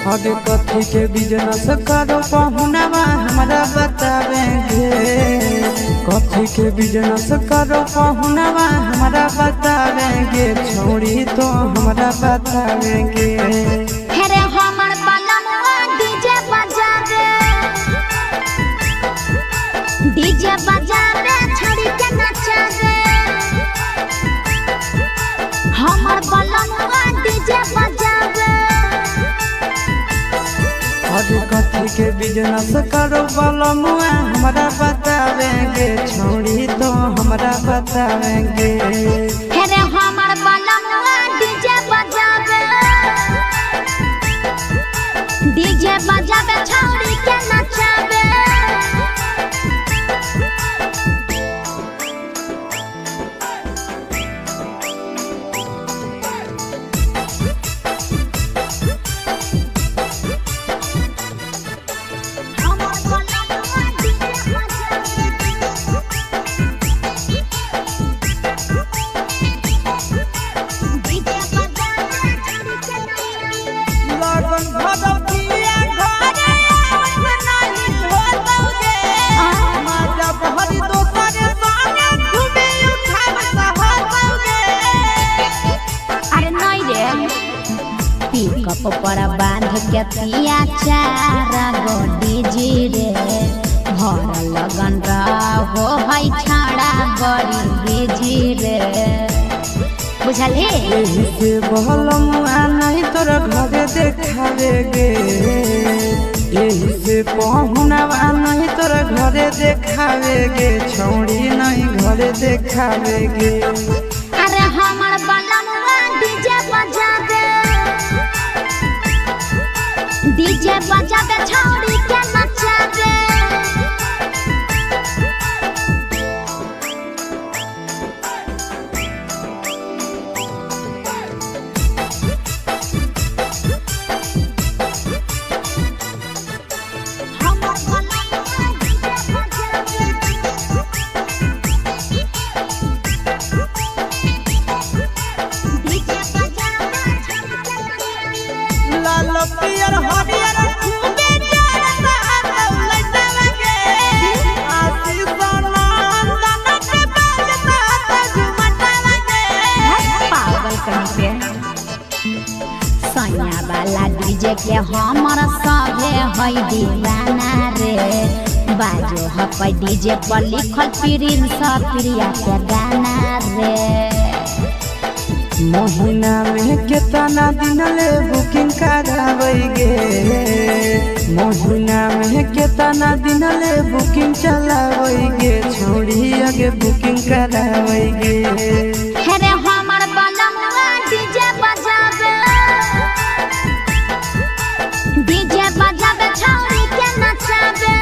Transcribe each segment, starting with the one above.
आगे कथी के बिजनेस करो पहुनवा हमरा बतावेंगे। कथी के बिजनेस करो पहुनवा हमरा बतावेंगे। छोड़ी तो हमरा बतावेंगे। हेरे हमर बलमुआ डीजे बजावे छोड़ी के नचावे। हमर बलमुआ डीजे बजावे। आगे कथी के बिजनेस करो बलमुआ हमरा बतावेंगे। छोड़ी तो हमरा बतावेंगे। हेरे हमर बलमुआ डीजे बजावे छोड़ी के नचावे। पर बांध के पिया चारा गोडी जी रे भर लगन रहो है छाड़ा बड़ी बेजी रे। बुझले से बलमुआ नहीं तोर घरे देखावेगे। यही से पहुनवा नहीं तोर घरे देखावेगे। छोड़ी नहीं घरे देखावेगे। अरे हमर बलमुआ डीजे बजावे छोड़ी के नचावे। सैया वाला डीजे के हमर सभे है दीवाना रे। बाजो है डीजे पर लिखल प्रिंस प्रिया के गाना रे। महीना में कितना दिन ले बुकिंग करावेगे। महीना में कितना दिन ले बुकिंग चलावेगे। छोड़ी आगे बुकिंग करावेगे। हेरे हमर बलमुआ डीजे बजावे छोड़ी के नचावे।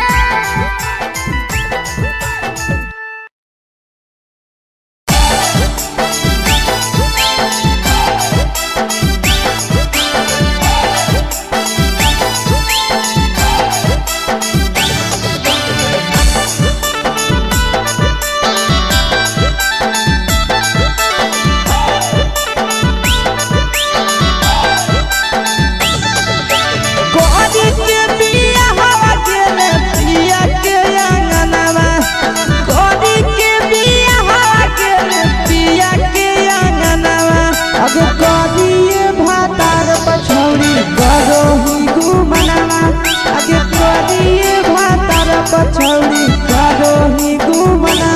पछौड़ी करो ही घूमना।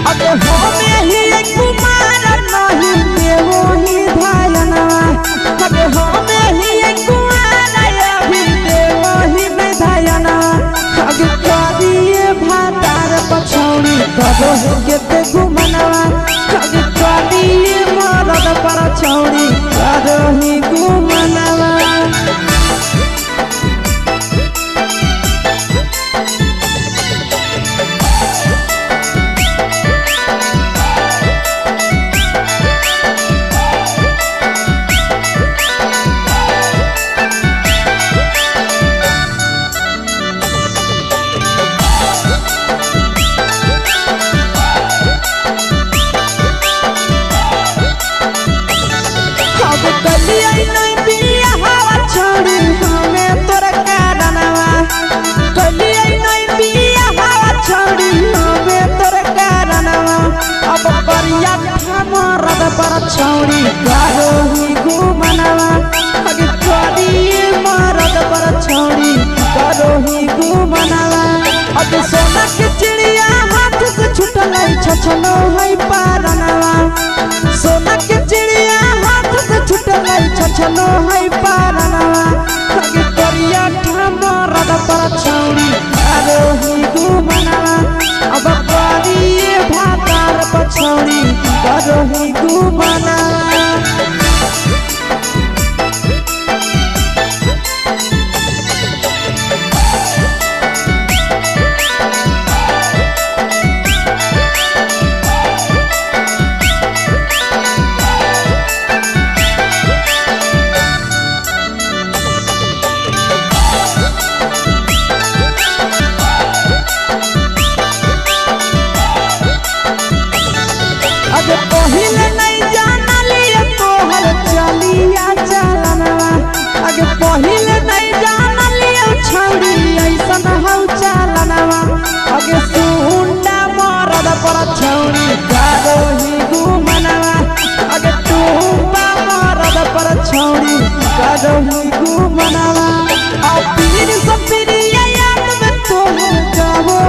अब हमें ही कुमार नहीं देवो ही धायना। अब हमें ही कुमार अभी देवो ही नहीं धायना। अब करिए भातार पछौड़ी करो ही केते घूमना। अब करिए मरद पर छौड़ी करो ही घूमना। अगे सोना के चिड़िया हाथ से छूटल छछनो है पारनवा सोना के चिड़िया हाथ से छूटल छछनो है पारनवा अगे करिया ठमरद पर छौड़ी करोही घुमनवा अब करिए भातार पछौड़ी करोही घुमनवा अगे पहिले नहीं जानलिए तोहर चलिया चलनवा अगे पहिले नहीं जानलिए छौड़ी ऐसन हौ चलनवा अगे सुंडा मरद पर छौड़ी करोही घुमनवा अगे टूपा मरद पर छौड़ी करोही घुमनवा आ पीर सब पीरिया याद में तोहर गावो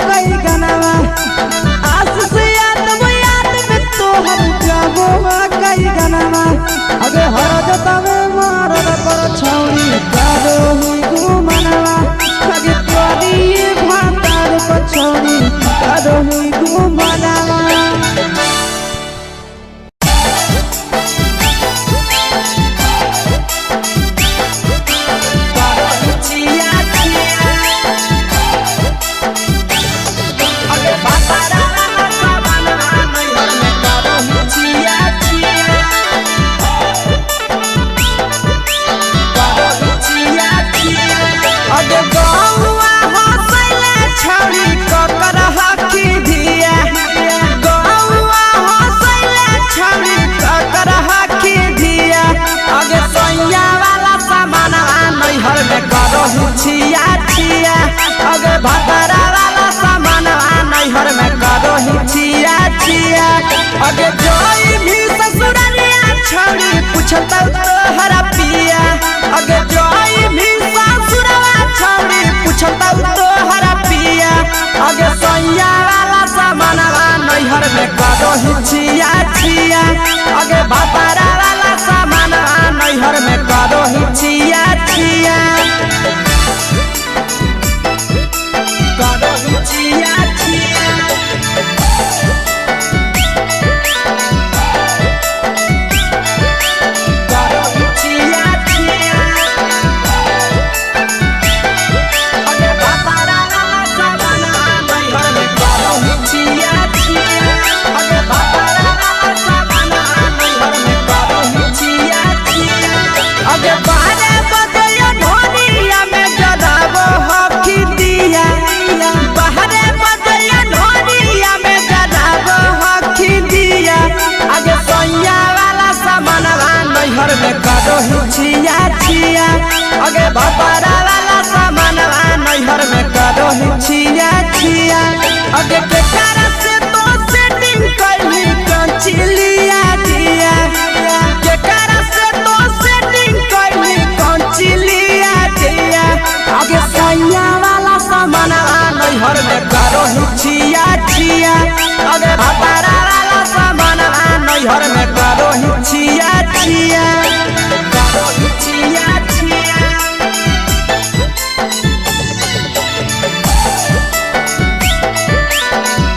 कई गनवा आस से कई गनवा अगे हरद तवे मारद पर छौड़ी करोही घुमनवा अगे करिए भातार पर छौड़ी करोही घुमनवा छिया छिया अगे भतरा वाला सामान नैहर में करोही छिया छिया अगे जोई भी ससुरलिया छौड़ी पूछता तोहरा पिया अगे जोई भी ससुरवा छौड़ी पूछता तोहरा पिया अगे सैया वाला सामान नैहर में करोही छिया छिया अगे भतरा वाला सामान नैहर में करोही छिया छिया छिया छिया करोही छिया छिया अगे भतरा वाला सामान नैहर में करोही छिया छिया अगे भतरा वाला सामान नैहर में करोही छिया छिया अगे बारे बदलिया ढोलिया में जराबो हकी दिया बाहरे बदलिया ढोलिया में जराबो हकी दिया आगे सैया वाला सामान नैहर में करोही छिया छिया आगे भतरा वाला सामान नैहर में करोही छिया छिया आगे केकरा से तो सेटिंग कइली कंचिलिया दिया केकरा से तो सेटिंग कइली कंचिलिया दिया आगे सैया वाला सामान नैहर में करोही छिया छिया अगे भतरा वाला सामान नैहर में करोही छिया छिया करोही छिया छिया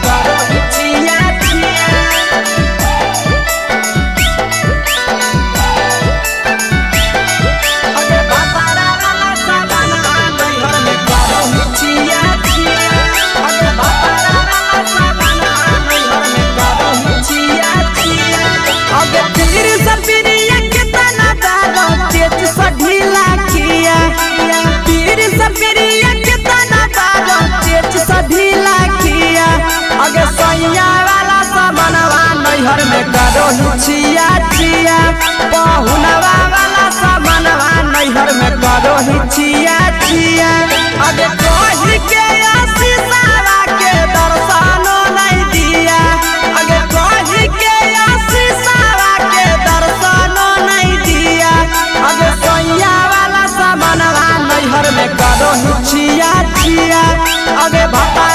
करोही छिया छिया अगे भतरा वाला सामान नैहर में करोही छिया छिया अगे भतरा वाला सामान नैहर में करोही छिया छिया अगे पीर सब पीरिया कितना दारो तेज से ढीला किया पीर सब पीरिया कितना दारो तेज से ढीला किया अगे सैया वाला सामान नैहर में करोही छिया छिया पहुनवा वाला सामान नैहर में करोही छिया छिया अगे कही के आशीषवा के दर्शनो नहीं दिया अगे कही के आशीषवा के दर्शनो नहीं दिया अगे सैया वाला सामान नैहर में करोही छिया छिया अगे भतरा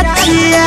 चिया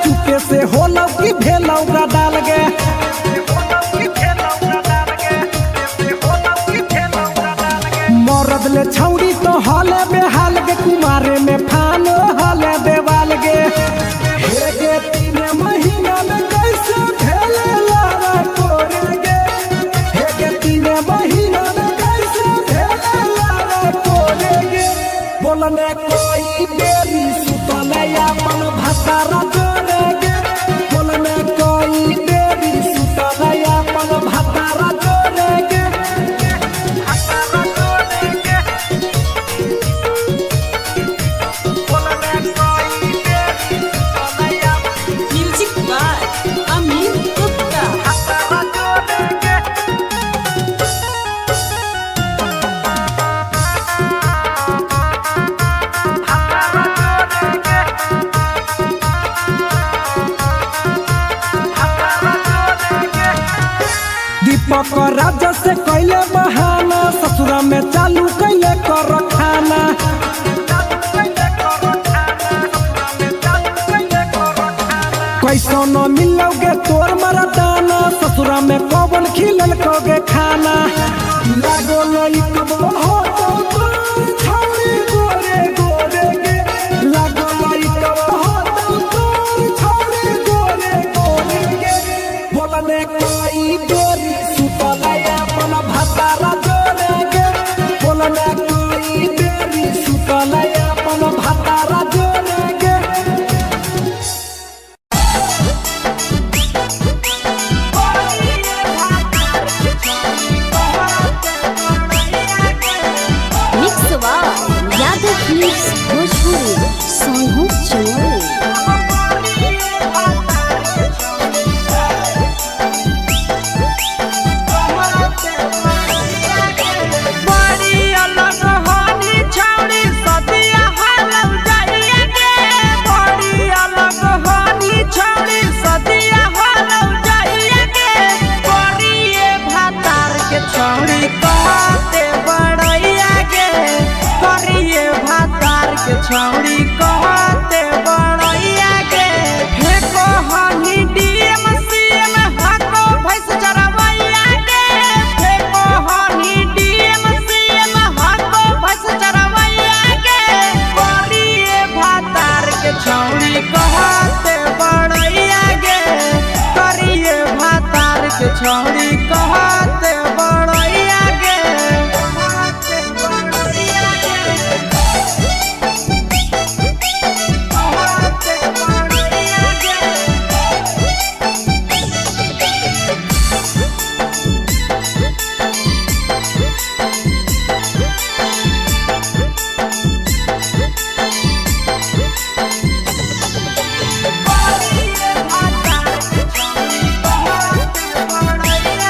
चुपे से होलौ की भेलौ डाल गे मरद ले छौड़ी तो हले बेहाल गे कुमारे में फान हले देवाल गे हे गे 3 महीना में कैसे भेले लारा कोरे गे हे गे 3 महीना में कैसे भेले लारा कोरे गे बोलने कोई बेरी सुतले अपन भतारा राजा से कैले बहाना ससुरा में चालू कैले कर खाना कैसो न मिलोगे तोर मरदाना ससुरा में कौन खिलल कोगे खाना लागो लई कब हो तो छौड़ी गोरे गोरे गे लागो लई कब हो तो छौड़ी गोरे गोरे गे बोलने कोई गोरी भतारा जोड़े गे बोलने कोई बेरी सुतल अपन भतारा जोड़े गे मिक्सवा यादव फिल्म्स भोजपुरी सोनू चोरी छौड़ी कहते बड़ैया के फेको हनी डीएम सीएम हको भैंस चरवैया के फेको हनी डीएम सीएम हको भैंस चरवैया के करिए भातार के छौड़ी कहते बड़ैया के करिए भातार के छौड़ी कहते बड़ैया के बड़ैया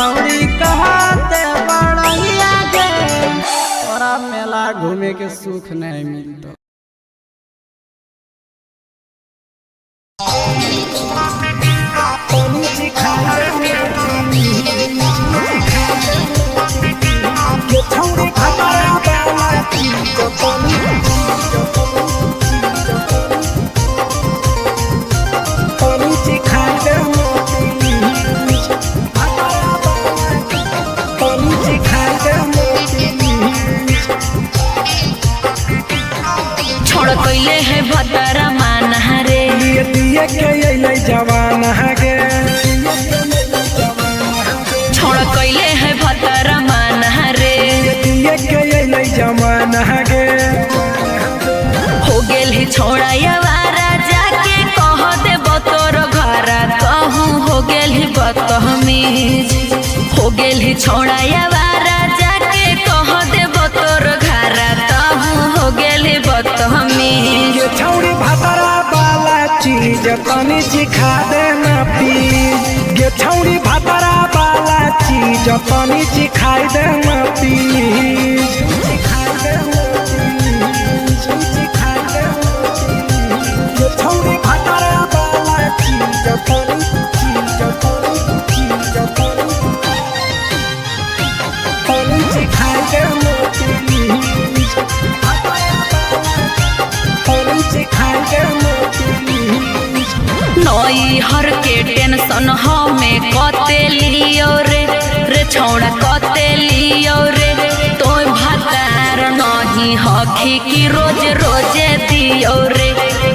छौड़ी कहते बड़ैया गे तोरा मेला घूमे के सुख नहीं मिलता। छोड़ कैले है भतरा मान रे दिए के अइले जवान गे छोड़ कैले है भतरा मान रे दिए के अइले जवान गे हो गेल ही छोड़ा यारा जाके कह दे बतोर घर कहूँ हो गेल ही बतमीज हो गेल ही छोड़ा यारा जाके कह दे बतोर घर कहूँ हो गेल ही बतमीज ये छौड़ी भतरा वाला चीज तनी सिखा देना प्लीज ये छौड़ी भतरा वाला चीज तनी सिखाई देना प्लीज ये छौड़ी भतरा वाला चीज तनी सिखाई देना प्लीज नई हर के टेंशन हमें कते लियो रे छौड़ा कते लियो रे तो भतार नहीं हखी की रोज रोजे दियो रे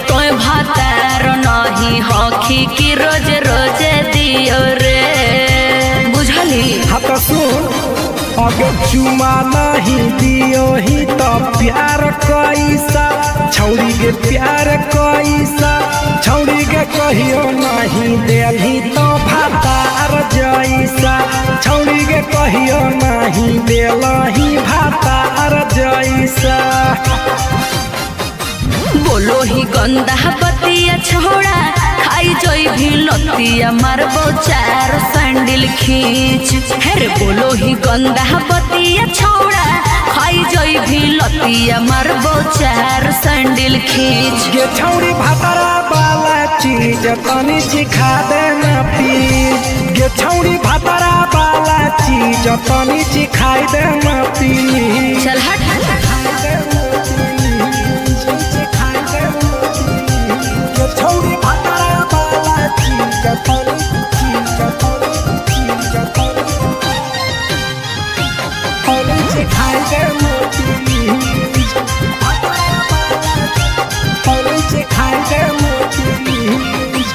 तो भतार नहीं हखी की रोज रोजे दियो रे बुझली। हाथ सुन अगर चुमा नहीं दियो ही तो प्यार कैसा छौड़ी के प्यार कैसा छौड़ी के कहियो नहीं देली तो भातार जैसा छौड़ी के कहियो नहीं देलही भातार जैसा। बोलो ही गंदा बतिया छोड़ा खाई जोई भी लतिया मारबो चार सैंडल खींच हेरे बोलो ही गंदा बतिया छोड़ा खाई जोई भी लतिया मारबो चार सैंडल खींच ये छौड़ी भतरा वाला चीज तनी सिखा देना प्लीज ये छौड़ी भतरा वाला चीज तनी सिखाई देना प्लीज। चल हट छौड़ी भतरा वाला चीज तनी सिखाई देना प्लीज सिखाई देना प्लीज।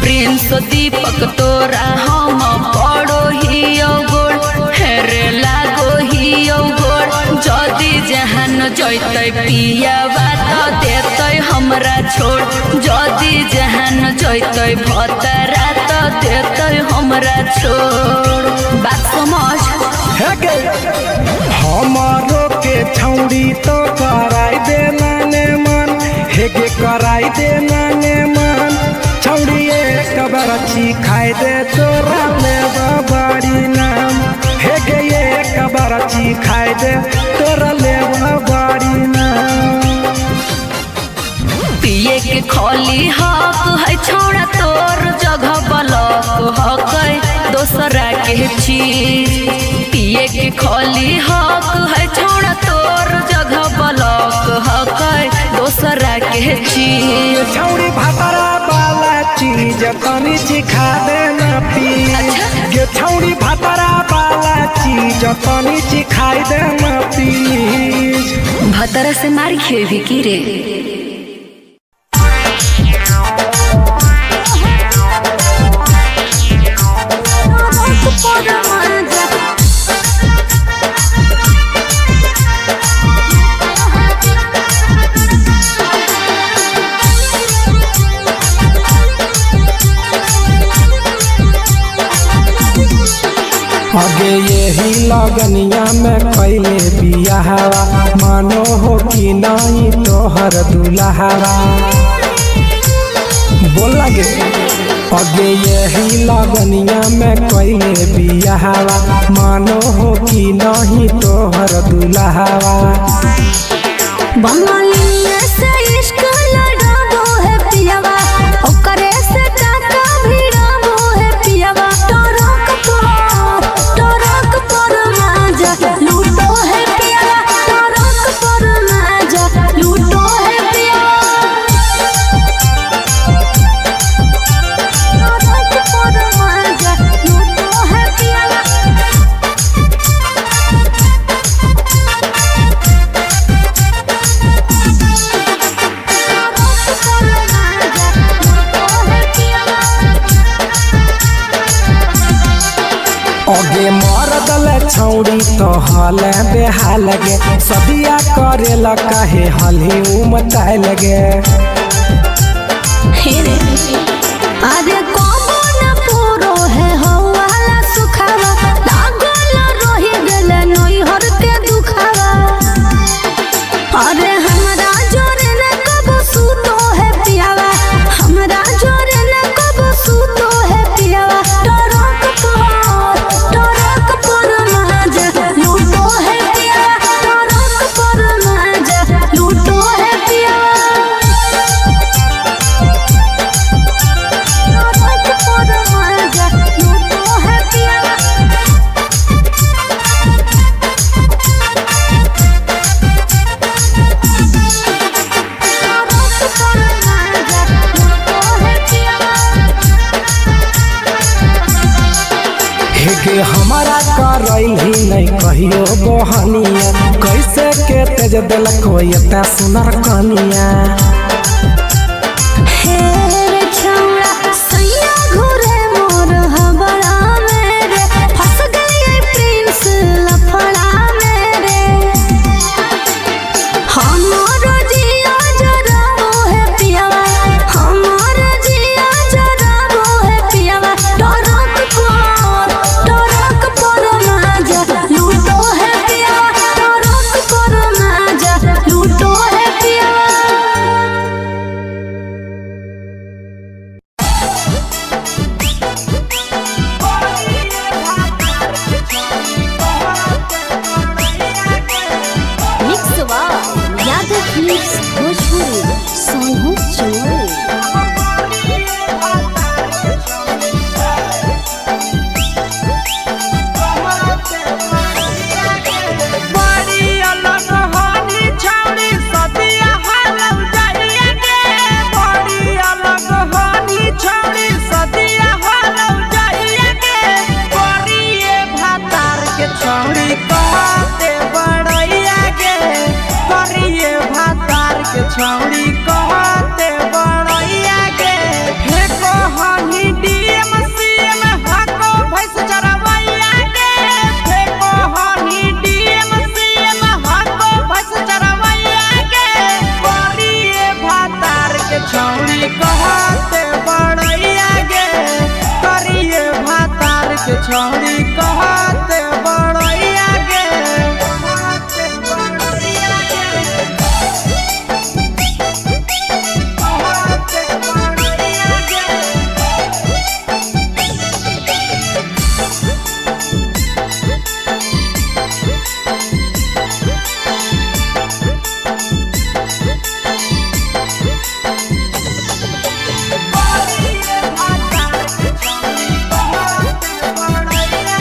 प्रिंस दीपक तोरा हम पड़ो ही गोड़ हेरे लागो ही गोड़ जदी जहान जैते पिया बात देते हमरा छोड़ जदी जहान जैते भतरा तो देते हमरा छोड़ बात समझ हमारो के छौड़ी तो कराई देना ने मन हेगे कराई देना ने मन छौड़ी एक बरछी खाई दे तोरा ले बड़ी नाम हेगे एक बरछी खाई दे तोरा ले बड़ी नाम। पिए के खोली हक है छोड़ा तोर जगह बलक हक दोसरा के चीज पिए के खोली हक है छोड़ा तोर जगह बलक हक दोसरा के चीज। छौड़ी भतरा वाला चीज तनी सिखा देना प्लीज ये छौड़ी भतरा वाला चीज तनी सिखाई देना प्लीज। भतरा से मार खेबी की रे आगे यही लगनिया में पहले बियाहवा मानो हो कि नहीं तोहर दुल्हवा बोल लगे अगे यही लगनिया में कैले बियाहवा मानो हो कि नहीं तोहर दुल्हावा। बंगालिया से इश्क लड़ाबो है पियावा ओकरे से टाका भिड़ाबो है पियावा। टरक पर माजा लूटो है पियावा टरक पर माजा लूटो है पियावा। टरक पर माजा लूटो है पियावा। अगे मरदल छौड़ी तो हले बेहाल गे सदिया करेला काहे हली उमताए लगे। अरे कबो न पूरो है हवाला सुखावा लागल रही गेले नैहर के दुखावा। अरे हमरा जोरे न कबो सूतो है पियावा हमरा जोरे न कबो सूतो है पियावा। टरक पर माजा लूटो है पियावा टरक पर माजा लूटो है पियावा। हेगे हमारा करैली नहीं कहियो बहनिया कैसे के तेज दिलक एता सुनर कनिया। हेरे छौड़ा सैया घुरे मोर हबड़ा मेरे फंस गई प्रिंस लफड़ा मेरे। हमारो जिया जराबो है पियावा हमारो जिया जराबो है पियावा। टरक पर माजा लूटो है पियावा टरक पर माजा लूटो है पियावा। मिक्स यादव फिल्म्स भोजपुरी सोनू चोरी। बड़ी अलग हानी छौड़ी सदिया हालौ जाइए गे। बड़ी अलग हानी छौड़ी सदिया हालौ जाइए गे। करिए भातार के छौड़ी कहते बड़ैया गे। करिए भातार के छौड़ी कहते बड़ैया गे। फेको हनी डीएम सीएम हाको भैंस चरवैया गे। फेको हनी डीएम सीएम हाको भैंस चरवैया गे। करिए भातार के छौड़ी कहते बड़ैया गे। करिए भातार के छौड़ी कहते बड़ैया गे। कहते बड़ैया गे। कहते बड़ैया गे। करिए भातार के छौड़ी कहते बड़ैया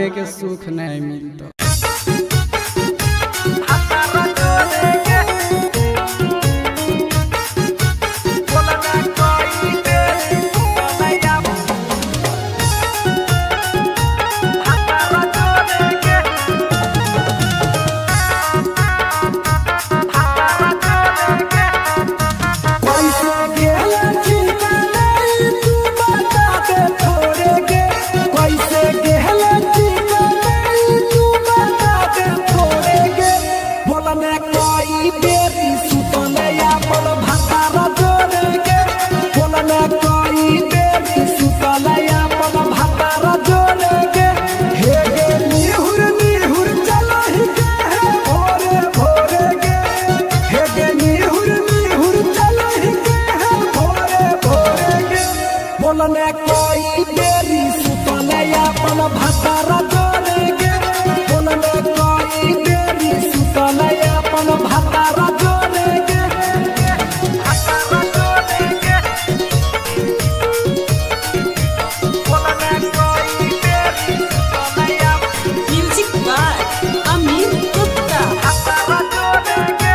मांगे के सुख नहीं मिलता। बोलने कोई बेरी सुतले अपन भतारा जोड़ेगे, बोलने कोई बेरी सुतले अपन भतारा जोड़ेगे, भतारा जोड़ेगे, बोलने कोई बेरी सुतले अपन म्यूजिक बाय अमीर गुप्ता। भतारा जोड़ेगे।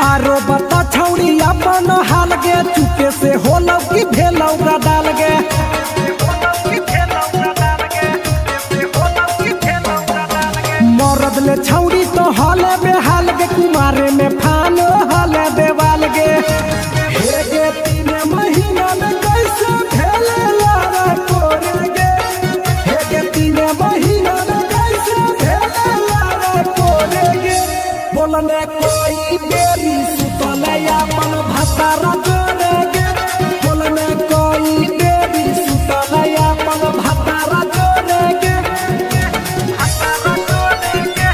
आरो बता छौड़ी अपन हाल गे, चुपे से होलौ की भेलौ का डाल गे, मरद ले छौड़ी तो हाले बेहाल गे, कुमारे में फान हाले देवाल गे, हे गे 3 महीना में कैसे भेले लारा कोरे गे, हे गे 3 महीना में कैसे भेले लारा कोरे गे, बोलने कोई बेरी सुतले अपन भतारा जोड़ेगे, बोलने कोई बेरी सुतले अपन भतारा जोड़ेगे, भतारा जोड़ेगे,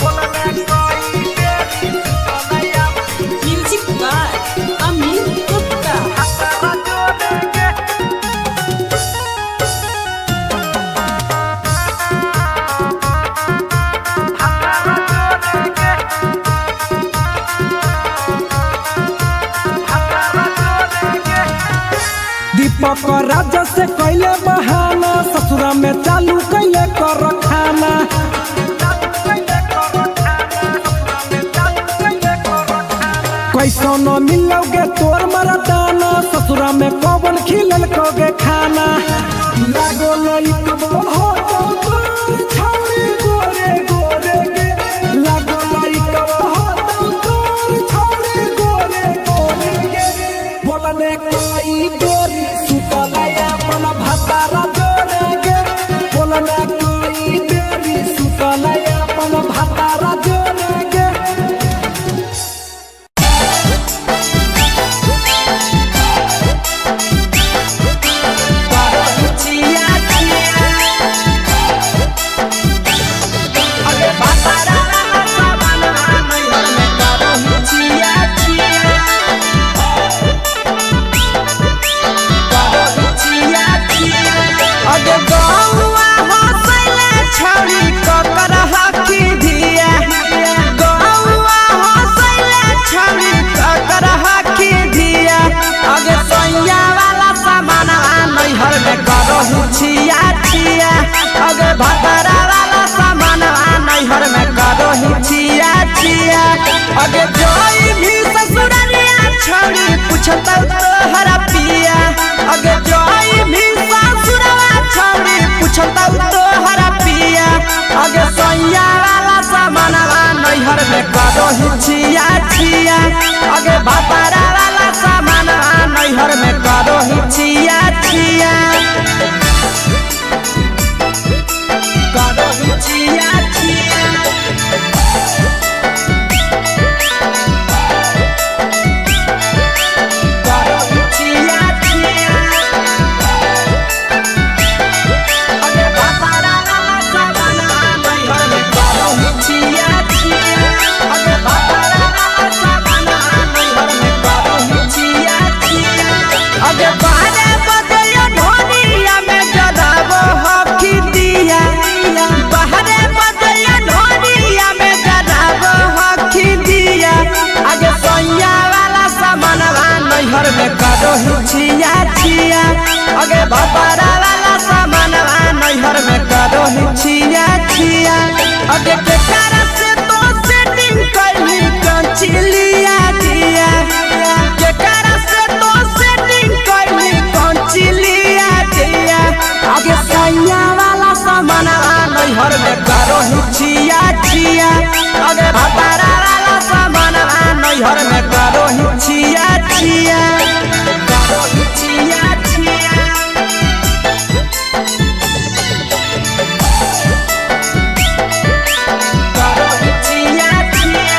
बोलने कोई बेरी सुतले अपन म्यूजिक बाय अमीर गुप्ता। भतारा जोड़ेगे। दीपक राजा से कैले बहाना, ससुरा में चालू कैले कर खाना, कैसो न मिलोगे तोर मरदाना, ससुरा में कौन खिलल कोगे खाना, लागो लइकबो हो तो तोर छौरी गोरे गोरे गे, लागो लइकबो हो तो तोर छौरी गोरे गोरे गे, बोलने कोई बेरी सुतले अपन भतारा जोड़ेगे, बोलने कोई बेरी सुतले अपन भतारा जोड़ेगे। अगे जोई भी ससुरालिया छौड़ी पूछता तोहरा पिया, अगे जोई भी ससुराला छौड़ी पूछता तोहरा पिया, अगे सैया वाला सामानवा नैहर में करो हिचिया छिया, अगे भतारा वाला सामानवा नैहर में करो हिचिया छिया, करो हिचिया छिया। अगे बारे बदलियो ढोलिया में जदाबो हो, करो हिचिया छिया अगे भतारा वाला सामानवा नैहर में करो हिचिया छिया अगे के कारण से तो सेटिंग करली कंचिलिया दिया के कारण से तो सेटिंग करली कंचिलिया दिया अगे सैया वाला सामानवा नैहर में करो हिचिया छिया अगे भतारा वाला सामानवा नैहर में करो हिचिया छिया करो हिचिया छिया करो हिचिया छिया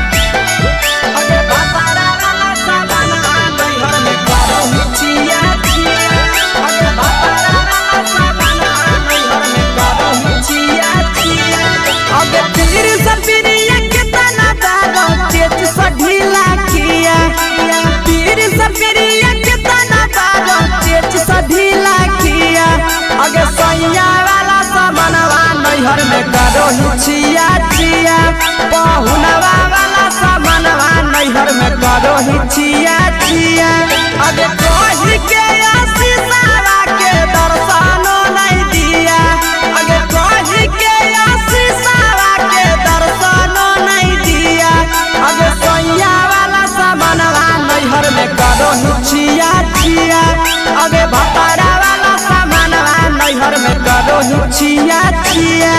अगे भतारा वाला सामानवा नैहर में करो हिचिया छिया अगे भतारा वाला सामानवा नैहर में करो हिचिया छिया अगे तीर सपिरिया कितना दारो तेज सढीला किया तीर सपिरिया कितना दारो तेज सढीला किया अगे सैया वाला सामानवा नैहर में करो हिचिया छिया पहुनवा वाला सामानवा नैहर में करो हिचिया छिया अगे कही के आशीषवा के दर्शनो नहीं दिया अगे कही के आशीषवा के दर्शनो नहीं दिया अगे सैया वाला सामानवा नैहर में करो हिचिया छिया अगे भतारा वाला सामानवा नैहर में करो हिचिया छिया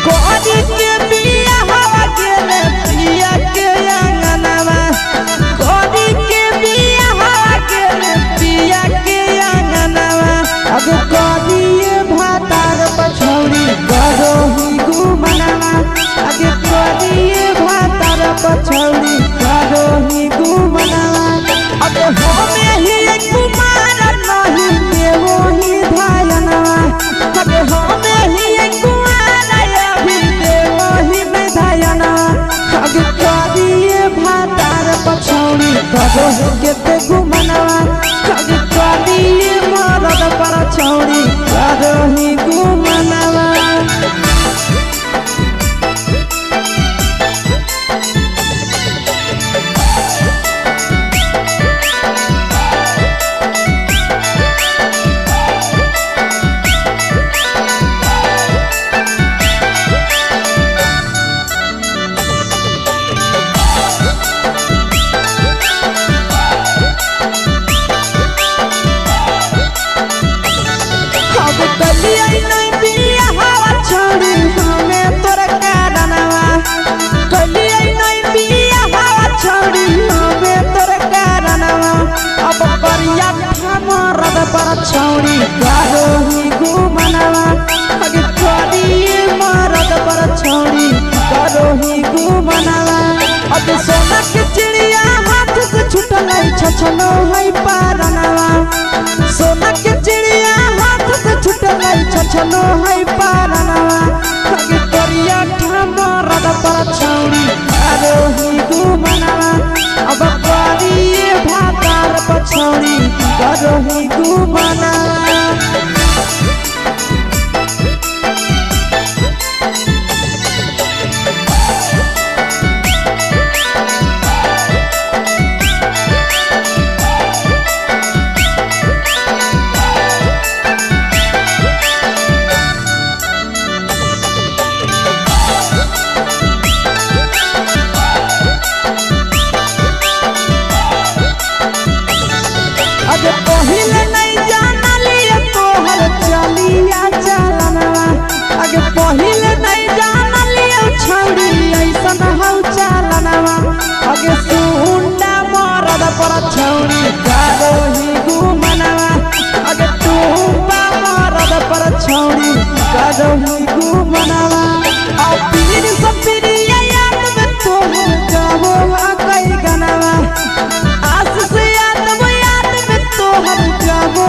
कोरी के बिया हवा गेले पिया के अंगनवा कोरी के बिया हवा गेले पिया के अंगनवा अब कोरिए भातार पछौरी करो ही गुमनवा अगे कोरिए भातार पछौरी करो ही गुमनवा अब होमे ही कुमार नहीं देवो ही धायनवा अब होमे ही कुमार अभी देवो ही विधायना अगे कोरिए भातार पछौरी करो केते गुमनवा अगे कोरिए मरद पर छौरी करो ही गुमनवा अब कलिया नहीं बिया हवा छोड़ी हमें तोर कारणवा कलिया नहीं बिया हवा छोड़ी हमें तोर कारणवा अब करिया मरद पर छौड़ी करो ही गुमनवा अगे करिए मरद पर छौड़ी करो ही गुमनवा अब सोना के चिड़िया हाथ से छूटल छछनो है पारनवा सोना के चिड़िया हाथ से छूटल छछनो है पारनवा अगे करिया मरद पर छौड़ी करो ही गुमनवा अब करिए भातार पछौड़ी करो ही गुमनवा अगे पहिले नहीं जानलिए तोहर चलिया चलनवा अगे पहिले नहीं जानलिए छौड़ी ऐसन हौ चलनवा अगे सुंडा मरद पर छौड़ी करो ही गुमनवा अगे तू मरद पर छौड़ी करो ही गुमनवा और पीर सब पीरिया याद में तोहर गावो कई गनवा आस से याद में तोहर गावो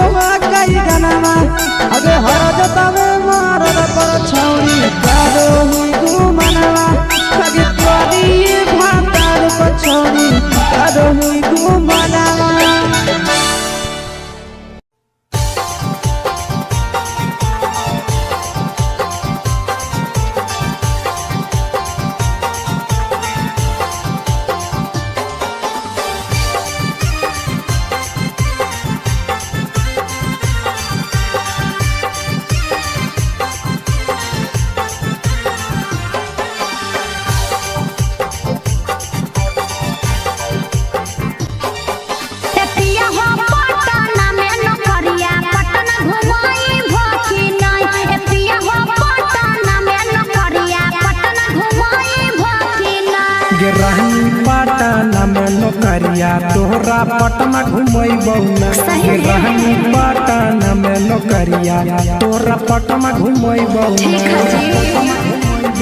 नौकरिया तोहरा पटना घुमैबौ ना सही में। रहनी पटना में नौकरिया तोहरा पटना घुमैबौ ठीक है जी।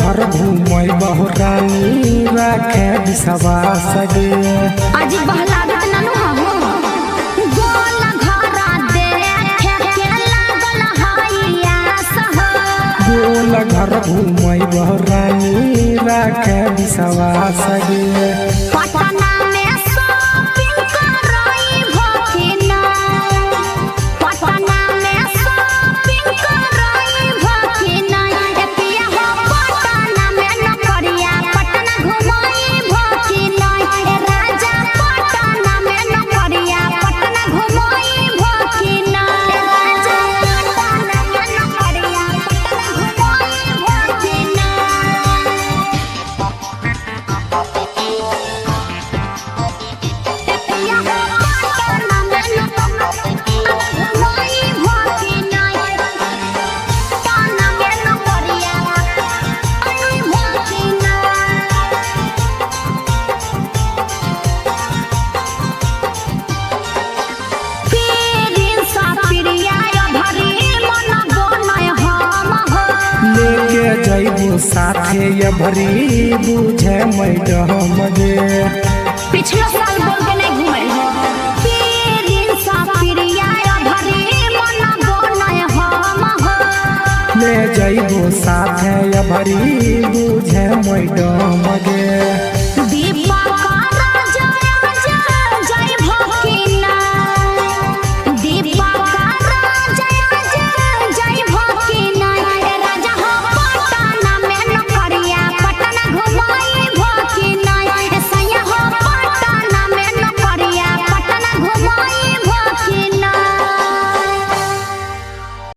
घर घूमै बहुरानी राखे विश्वास गे आज बहलागत ननु हो गोल घरा देखे के लागल हइया सह गोल घर घूमै बहुरानी राखे विश्वास गे पटना में शॉपिंग करई भकिना पटना में शॉपिंग करई भकिना ए पिया हो पटना में नौकरिया पटना घुमई भकिना ए राजा पटना में नौकरिया पटना घुमई भकिना ए राजा पटना में नौकरिया पटना घुमई भकिना लेके जइबो साथे ये भरी बुझे मैडम गे पिछला साल बोल के नहीं घुमल हो पीरिन सा पिरिया भरी मन गोनय हम हो ले जइबो साथे ये भरी बुझे मैडम